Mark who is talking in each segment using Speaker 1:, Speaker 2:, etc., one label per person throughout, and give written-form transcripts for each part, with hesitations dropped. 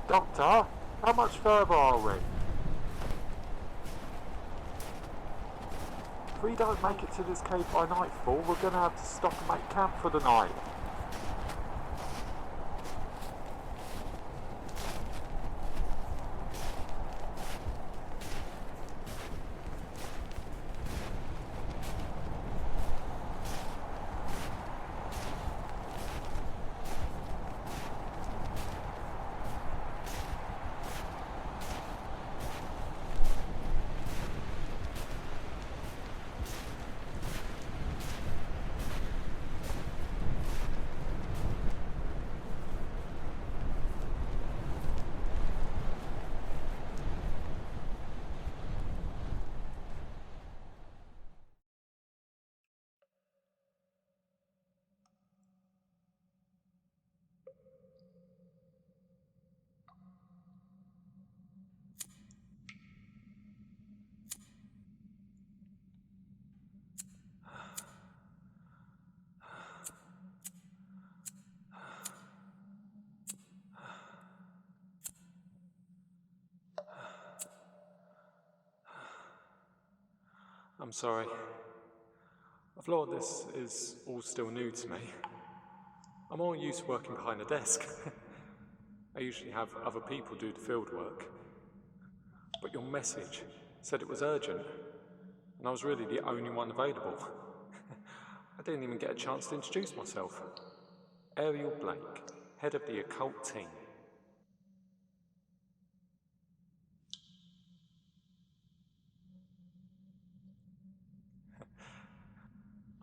Speaker 1: Doctor, how much further are we? If we don't make it to this cave by nightfall, we're going to have to stop and make camp for the night. I'm sorry. I've thought this is all still new to me. I'm all used to working behind a desk. I usually have other people do the field work. But your message said it was urgent, and I was really the only one available. I didn't even get a chance to introduce myself. Ariel Blake, head of the occult team.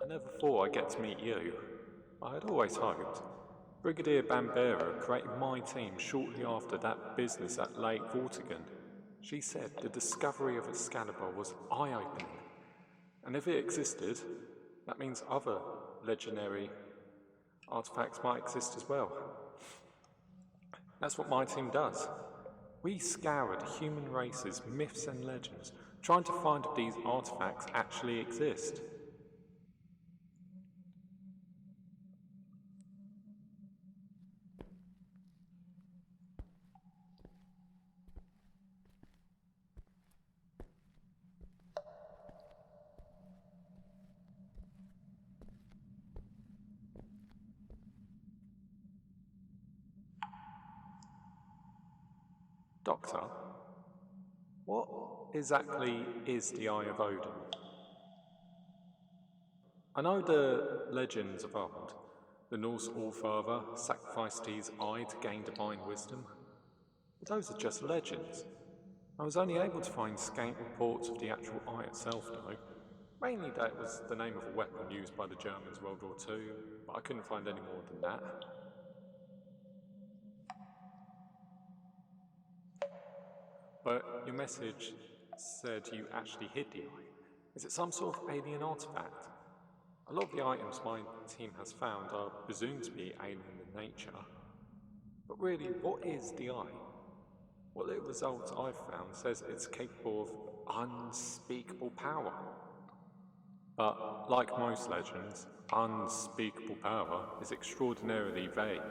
Speaker 1: I never thought I'd get to meet you. I had always hoped. Brigadier Bambera created my team shortly after that business at Lake Vortigern. She said the discovery of Excalibur was eye-opening. And if it existed, that means other legendary artifacts might exist as well. That's what my team does. We scoured the human race's myths and legends, trying to find if these artifacts actually exist. Doctor, what exactly is the Eye of Odin? I know the legends of old. The Norse Allfather sacrificed his eye to gain divine wisdom. But those are just legends. I was only able to find scant reports of the actual eye itself, though. Mainly that it was the name of a weapon used by the Germans in World War II, but I couldn't find any more than that. But your message said you actually hid the eye. Is it some sort of alien artifact? A lot of the items my team has found are presumed to be alien in nature. But really, what is the eye? What little results I've found says it's capable of unspeakable power. But like most legends, unspeakable power is extraordinarily vague.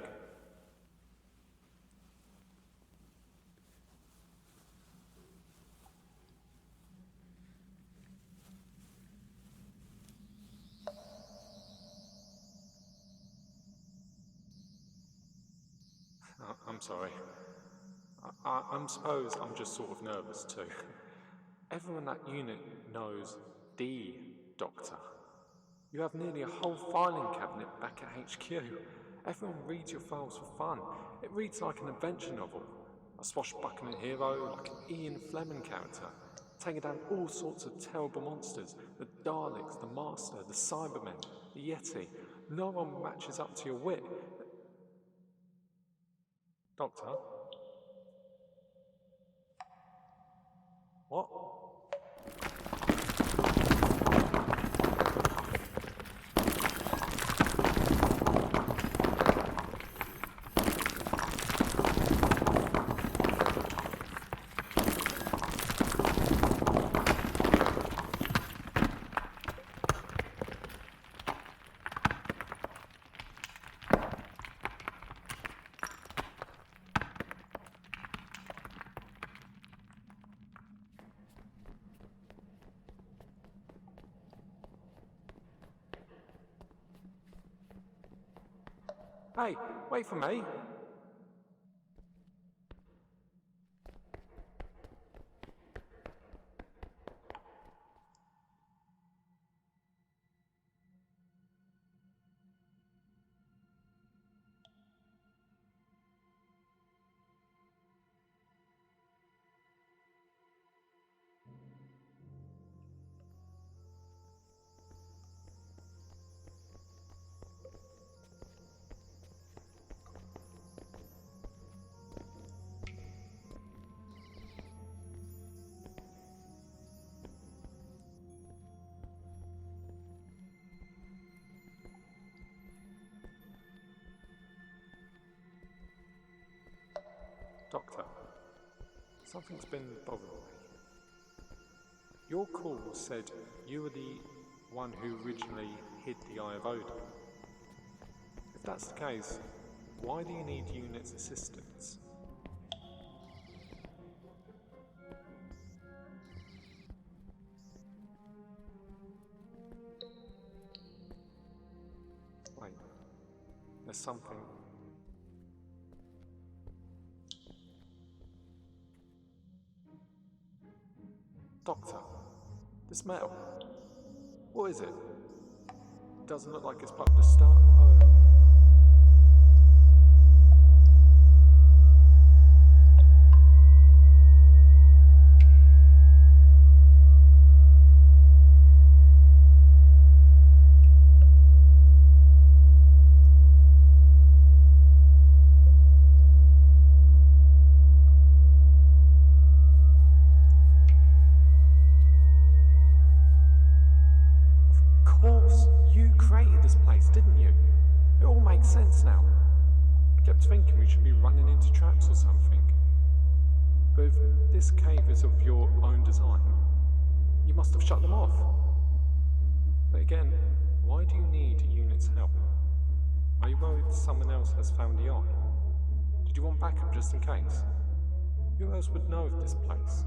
Speaker 1: I'm sorry. I suppose I'm just sort of nervous too. Everyone in that unit knows the Doctor. You have nearly a whole filing cabinet back at HQ. Everyone reads your files for fun. It reads like an adventure novel. A swashbuckling hero like an Ian Fleming character, taking down all sorts of terrible monsters. The Daleks, the Master, the Cybermen, the Yeti. No one matches up to your wit. Doctor? What? Hey, wait for me! Doctor, something's been bothering me. Your call said you were the one who originally hid the Eye of Odin. If that's the case, why do you need unit's assistance? Wait, there's something... Doctor, this metal, what is it? It doesn't look like it's part of the star. Oh. Didn't you? It all makes sense now. I kept thinking we should be running into traps or something. But if this cave is of your own design, you must have shut them off. But again, why do you need unit's help? Are you worried someone else has found the eye? Did you want backup just in case? Who else would know of this place?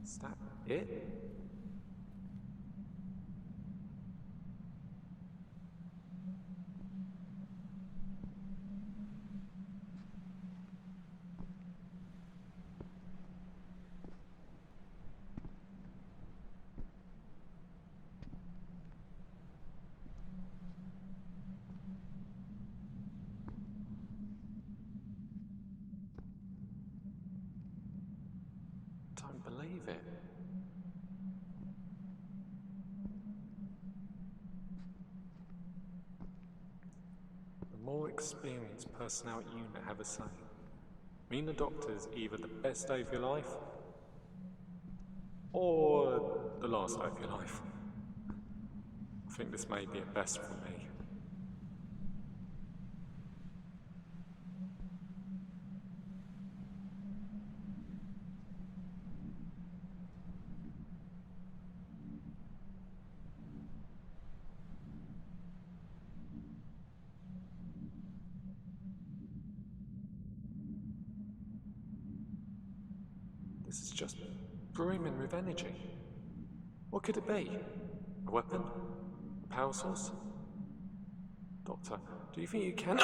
Speaker 1: Is that it? Don't believe it. The more experienced personnel at unit have a say. Mean the doctor's either the best day of your life or the last day of your life. I think this may be at best for me. This is just brimming with energy. What could it be? A weapon? A power source? Doctor, do you think you can...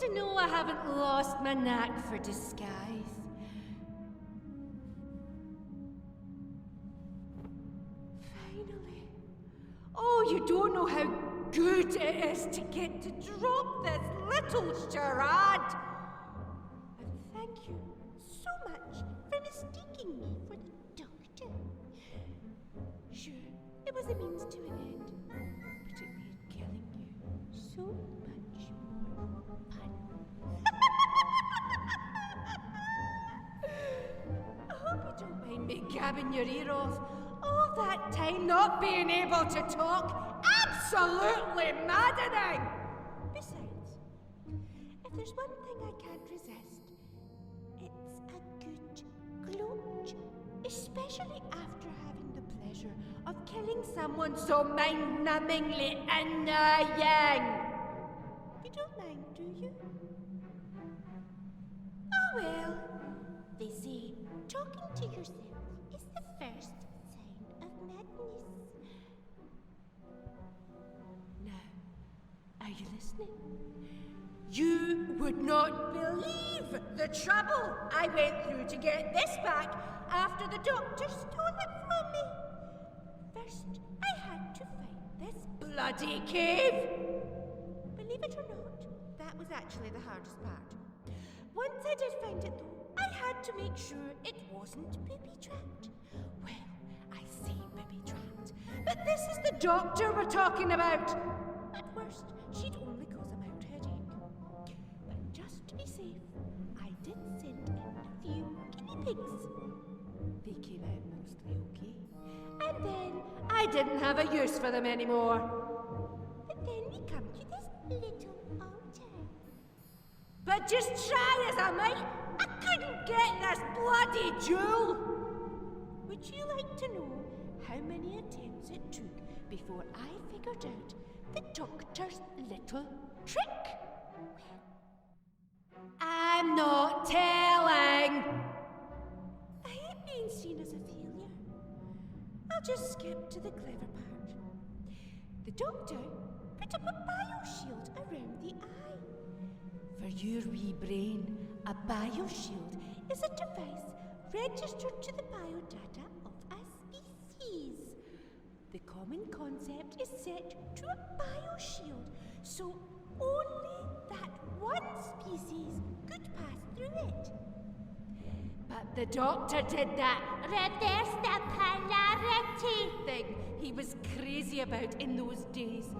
Speaker 2: to know I haven't lost my knack for disguise. Finally. Oh, you don't know how good it is to get to drop this little charade. And thank you so much for mistaking me for the doctor. Sure, it was a means to an end, but it made killing you so much more fun. I hope you don't mind me gabbing your ear off. All that time not being able to talk, absolutely maddening! Besides, if there's one thing I can't resist, it's a good gloat, especially after having the pleasure of killing someone so mind-numbingly annoying. You don't mind, do you? Oh well, they say talking to yourself is the first sign of madness. Now, are you listening? You would not believe the trouble I went through to get this back after the doctor stole it from me. First, I had to find this bloody cave. Believe it or not, that was actually the hardest part. Once I did find it though, I had to make sure it wasn't booby-trapped. Well, I say booby-trapped, but this is the doctor we're talking about. At worst, she'd only cause a mild headache. But just to be safe, I did send in a few guinea pigs. They came out mostly okay. And then I didn't have a use for them anymore. But then we come to this little altar. But just try as I might, I couldn't get this bloody jewel. Would you like to know how many attempts it took before I figured out the doctor's little trick? Well, I'm not telling. I hate being seen as a failure. I'll just skip to the clever part. The doctor put up a bioshield around the eye. For your wee brain, a bioshield is a device registered to the biodata of a species. The common concept is set to a bioshield, so only that one species could pass through it. But the doctor did that reverse the polarity thing he was crazy about in those days,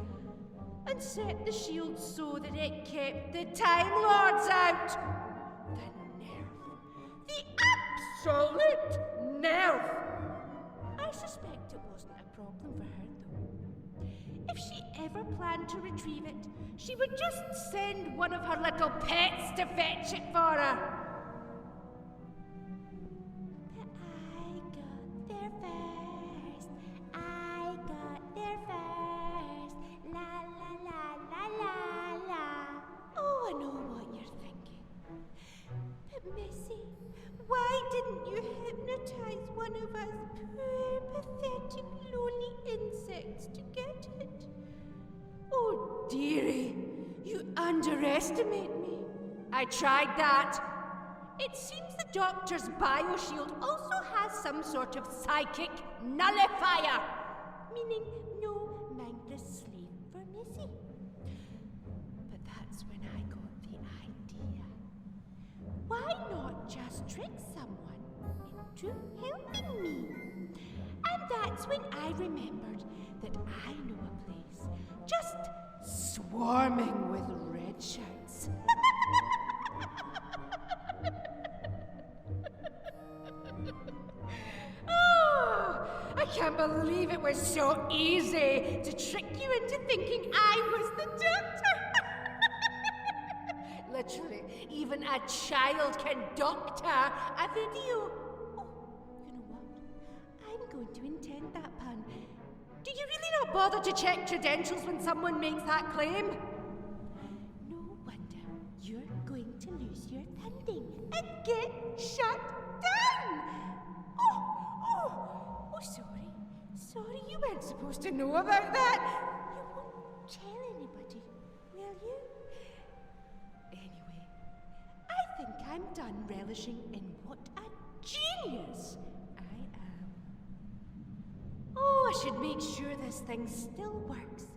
Speaker 2: and set the shield so that it kept the Time Lords out. The nerve. The absolute nerve! I suspect it wasn't a problem for her, though. If she ever planned to retrieve it, she would just send one of her little pets to fetch it for her. But I got there first. I got there first. La la la la la la. Oh, I know what you're thinking. But Missy, why didn't you hypnotize one of us poor, pathetic, lonely insects to get it? Oh, dearie, you underestimate me. I tried that. It seems the doctor's bioshield also has some sort of psychic nullifier, meaning no mindless slave for Missy. But that's when I got the idea. Why not just trick someone into helping me? And that's when I remembered that I know a place just swarming with red shirts. Oh, I can't believe it was so easy to trick you into thinking I was the doctor. Literally, even a child can doctor a video. Oh, you know what? I'm going to intend that pun. Do you really not bother to check credentials when someone makes that claim? No wonder you're going to lose your funding and get shut down. Oh, sorry. Sorry, you weren't supposed to know about that. You won't tell anybody, will you? Anyway. I'm done relishing in what a genius I am. Oh, I should make sure this thing still works.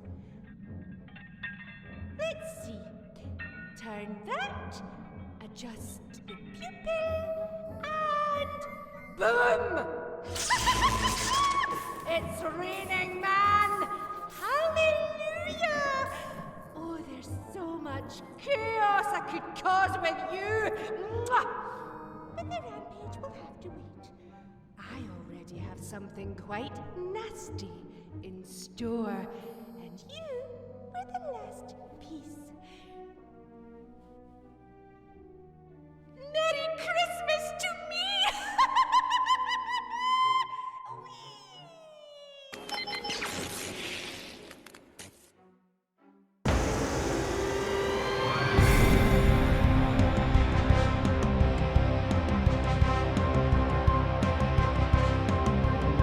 Speaker 2: Let's see. Turn that, adjust the pupil, and boom! It's raining, man! Hallelujah! Oh, there's so much chaos I could cause with you! Mwah! But the rampage will have to wait. I already have something quite nasty in store, and you were the last piece. Merry Christmas to me!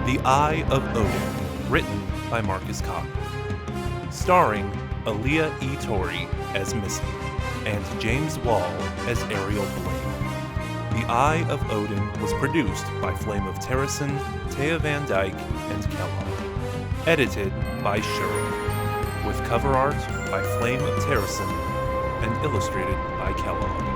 Speaker 3: The Eye of Odin, written by Marcus Cobb. Starring Alia E. Torrie as Missy and James Wall as Ariel Blake. The Eye of Odin was produced by FlameofTerrasen, Thea Van Dyke, and Kelog. Edited by Sherl. With cover art by FlameofTerrasen and illustrated by Kelog.